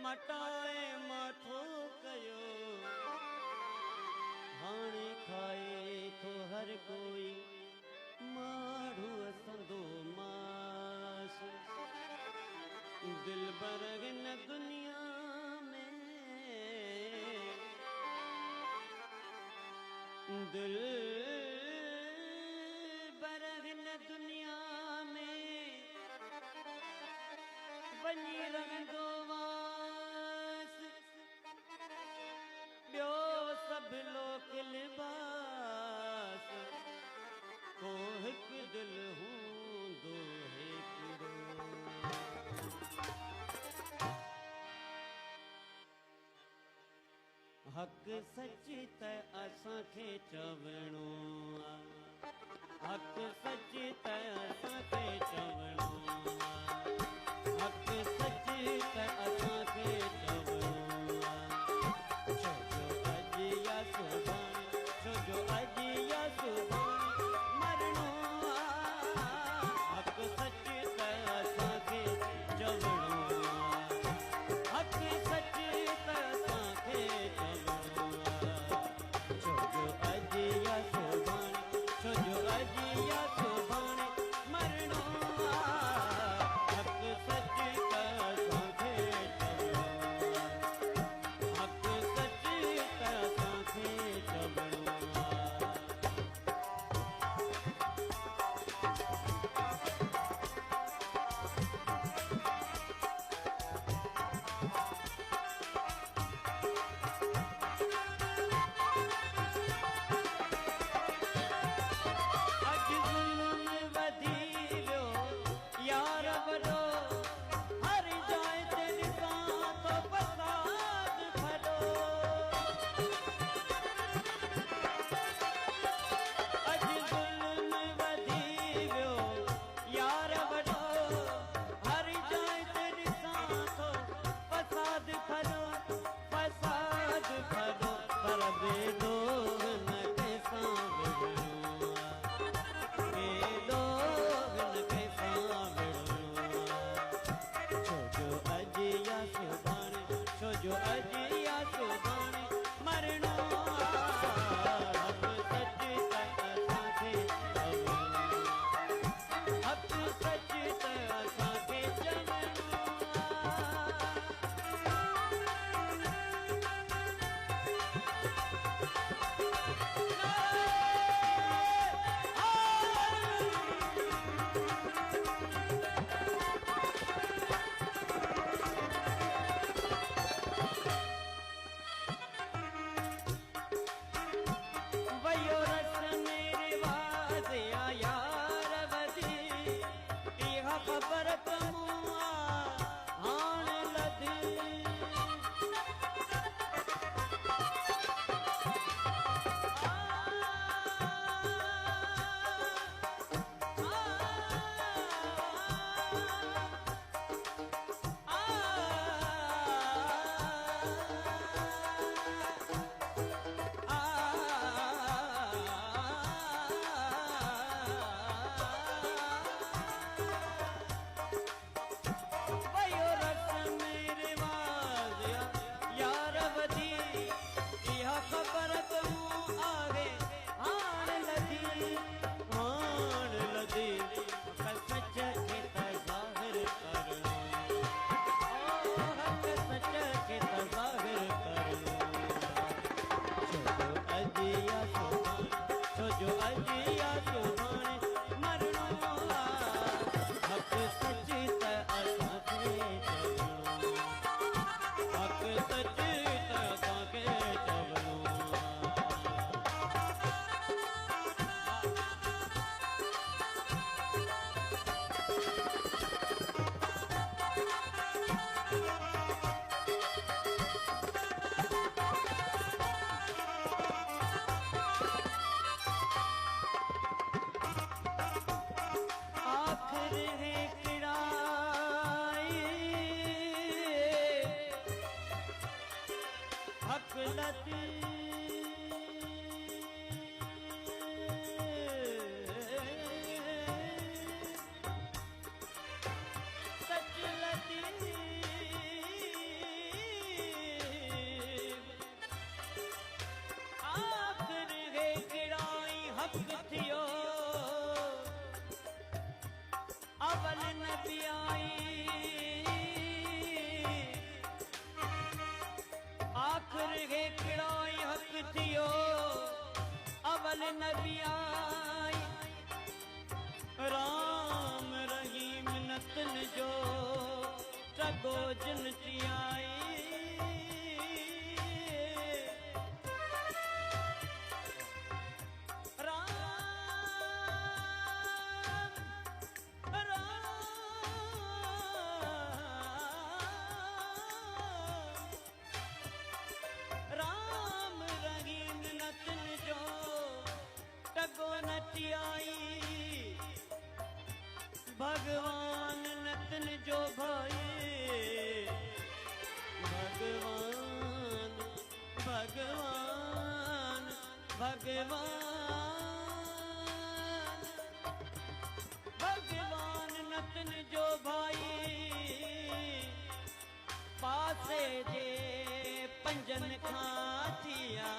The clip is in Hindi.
मटाए माथो कयो हाणे खाए थो हर कोई मारू असंदो मास दिल बर हिन दुनिया में दिल बर हिन दुनिया में बनी रहंदो वास ॿियो सभु लोक लिबास को हिकु दिल हूंदो हिकिड़ो हक़ सच त असांखे चवणो आहे हक़ सच त असांखे चवणो आहे हक़ सच त असांखे चवणो आहे छो जो अॼु या सुभाणे छो जो अॼु या सुभाणे मरणो आहे हक़ सच त असांखे चवणो आहे हक़ सच त असांखे चवणो आहे छो जो अॼु या सुभाणे छो जो अॼु या सुभाणे मरणो आहे हक़ सच त असांखे चवणो आहे हक़ सच त असांखे चवणो आहे नबी आई, राम रहीम नतन जो टगो जिन आई। आई भगवान नतन जो भाई, भगवान भगवान भगवान भगवान नतन जो भाई, पासे जे पंजन खां थिया।